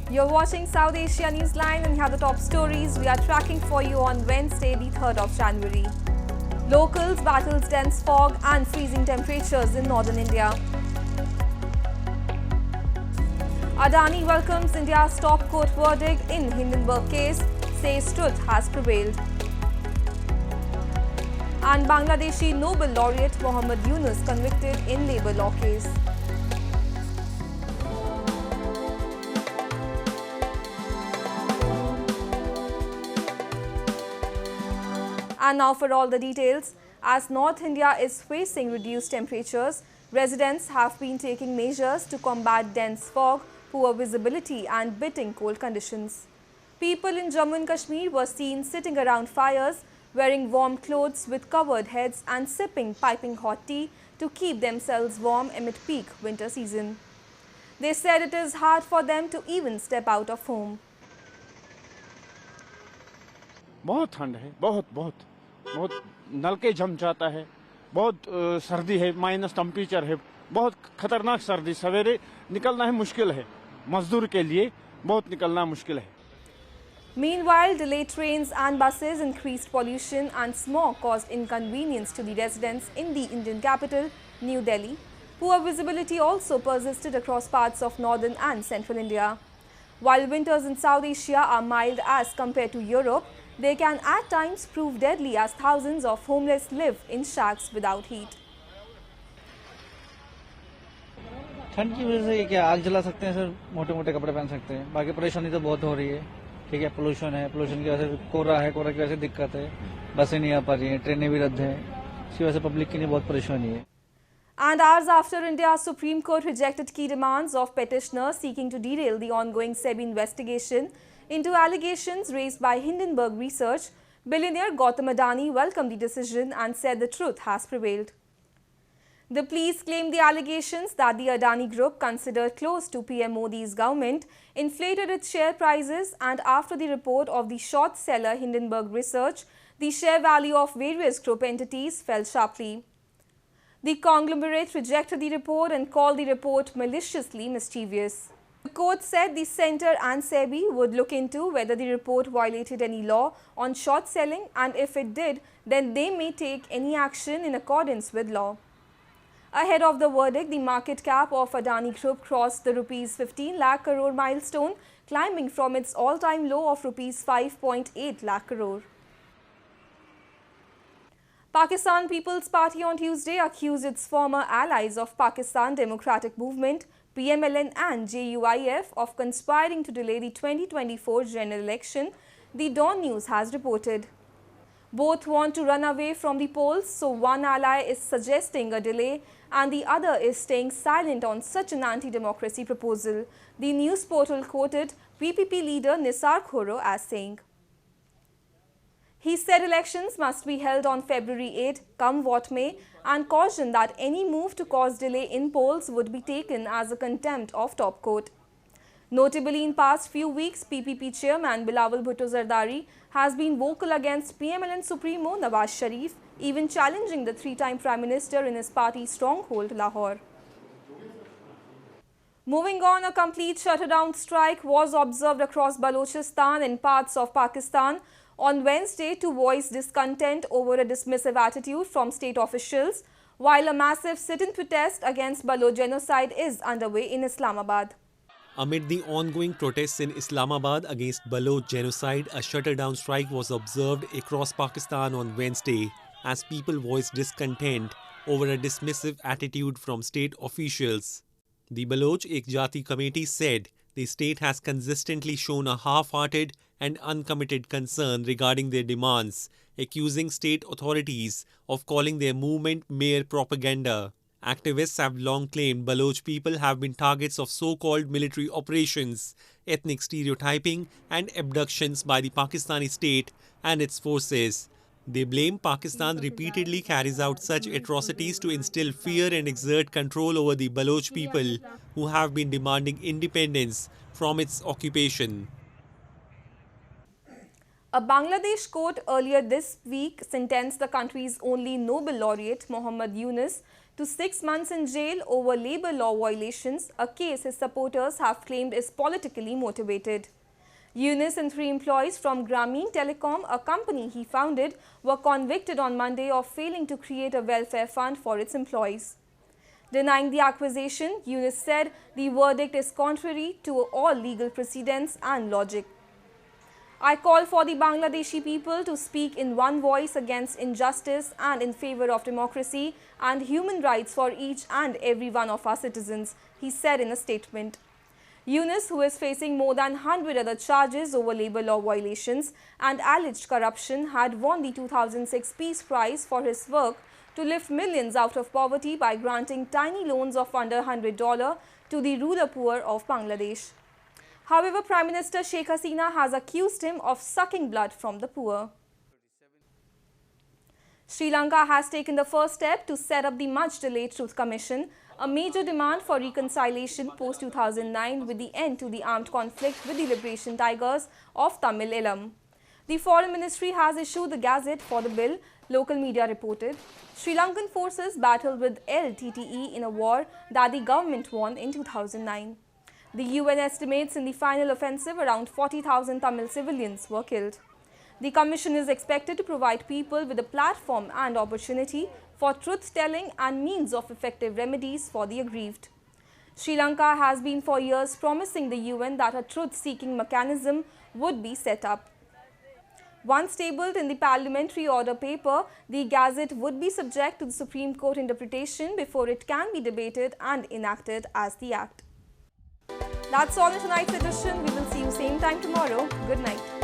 You're watching South Asia Newsline and here are the top stories we are tracking for you on Wednesday, the 3rd of January. Locals battles dense fog and freezing temperatures in northern India. Adani welcomes India's top court verdict in Hindenburg case, says truth has prevailed. And Bangladeshi Nobel laureate Mohammad Yunus convicted in labour law case. And now for all the details. As North India is facing reduced temperatures, residents have been taking measures to combat dense fog, poor visibility and biting cold conditions. People in Jammu and Kashmir were seen sitting around fires, wearing warm clothes with covered heads and sipping piping hot tea to keep themselves warm amid peak winter season. They said it is hard for them to even step out of home. बहुत ठंड है, बहुत नलके जम जाता है, बहुत सर्दी है, माइनस टेम्परेचर है, बहुत खतरनाक सर्दी, सवेरे निकलना है मुश्किल है, मजदूर के लिए बहुत निकलना मुश्किल है. Meanwhile, delayed trains and buses, increased pollution and smog caused inconvenience to the residents in the Indian capital, New Delhi. Poor visibility also persisted across parts of northern and central India. While winters in South Asia are mild as compared to Europe, they can at times prove deadly as thousands of homeless live in shacks without heat. ठंड की वजह से क्या आग जला सकते हैं sir, मोटे-मोटे कपड़े पहन सकते हैं, बाकी परेशानी तो बहुत हो रही है. ठीक है, पोल्यूशन है, पोल्यूशन की वजह से कोहरा है, कोहरा की वजह से दिक्कत है, बसें नहीं आ पा रही हैं, ट्रेनें भी रद्द हैं, इसी वजह से पब्लिक के लिए बहुत परेशानी है. And hours after India's Supreme Court rejected key demands of petitioners seeking to derail the ongoing SEBI investigation into allegations raised by Hindenburg Research, billionaire Gautam Adani welcomed the decision and said the truth has prevailed. The police claimed the allegations that the Adani Group, considered close to PM Modi's government, inflated its share prices, and after the report of the short seller Hindenburg Research, the share value of various group entities fell sharply. The conglomerate rejected the report and called the report maliciously mischievous. The court said the centre and SEBI would look into whether the report violated any law on short selling, and if it did, then they may take any action in accordance with law. Ahead of the verdict, the market cap of Adani Group crossed the Rs 15 lakh crore milestone, climbing from its all-time low of Rs 5.8 lakh crore. Pakistan People's Party on Tuesday accused its former allies of Pakistan Democratic Movement, PML-N and JUI-F, of conspiring to delay the 2024 general election, the Dawn News has reported. Both want to run away from the polls, so one ally is suggesting a delay and the other is staying silent on such an anti-democracy proposal. The news portal quoted PPP leader Nisar Khoro as saying, he said elections must be held on February 8, come what may, and cautioned that any move to cause delay in polls would be taken as a contempt of top court. Notably, in past few weeks, PPP chairman Bilawal Bhutto-Zardari has been vocal against PML-N Supremo Nawaz Sharif, even challenging the three-time Prime Minister in his party's stronghold, Lahore. Moving on, a complete shutdown strike was observed across Balochistan and parts of Pakistan on Wednesday to voice discontent over a dismissive attitude from state officials, while a massive sit-in protest against Baloch genocide is underway in Islamabad. Amid the ongoing protests in Islamabad against Baloch genocide, a shutdown strike was observed across Pakistan on Wednesday as people voiced discontent over a dismissive attitude from state officials. The Baloch Ekjati Committee said the state has consistently shown a half-hearted and uncommitted concern regarding their demands, accusing state authorities of calling their movement mere propaganda. Activists have long claimed Baloch people have been targets of so-called military operations, ethnic stereotyping and abductions by the Pakistani state and its forces. They blame Pakistan repeatedly carries out such atrocities to instill fear and exert control over the Baloch people who have been demanding independence from its occupation. A Bangladesh court earlier this week sentenced the country's only Nobel laureate, Mohammad Yunus, to 6 months in jail over labour law violations, a case his supporters have claimed is politically motivated. Yunus and 3 employees from Grameen Telecom, a company he founded, were convicted on Monday of failing to create a welfare fund for its employees. Denying the accusation, Yunus said the verdict is contrary to all legal precedents and logic. I call for the Bangladeshi people to speak in one voice against injustice and in favor of democracy and human rights for each and every one of our citizens, he said in a statement. Yunus, who is facing more than 100 other charges over labour law violations and alleged corruption, had won the 2006 Peace Prize for his work to lift millions out of poverty by granting tiny loans of under $100 to the rural poor of Bangladesh. However, Prime Minister Sheikh Hasina has accused him of sucking blood from the poor. Sri Lanka has taken the first step to set up the much-delayed Truth Commission, a major demand for reconciliation post-2009 with the end to the armed conflict with the Liberation Tigers of Tamil Eelam. The Foreign Ministry has issued the gazette for the bill, local media reported. Sri Lankan forces battled with LTTE in a war that the government won in 2009. The UN estimates in the final offensive around 40,000 Tamil civilians were killed. The commission is expected to provide people with a platform and opportunity for truth-telling and means of effective remedies for the aggrieved. Sri Lanka has been for years promising the UN that a truth-seeking mechanism would be set up. Once tabled in the parliamentary order paper, the gazette would be subject to the Supreme Court interpretation before it can be debated and enacted as the act. That's all in tonight's edition. We will see you same time tomorrow. Good night.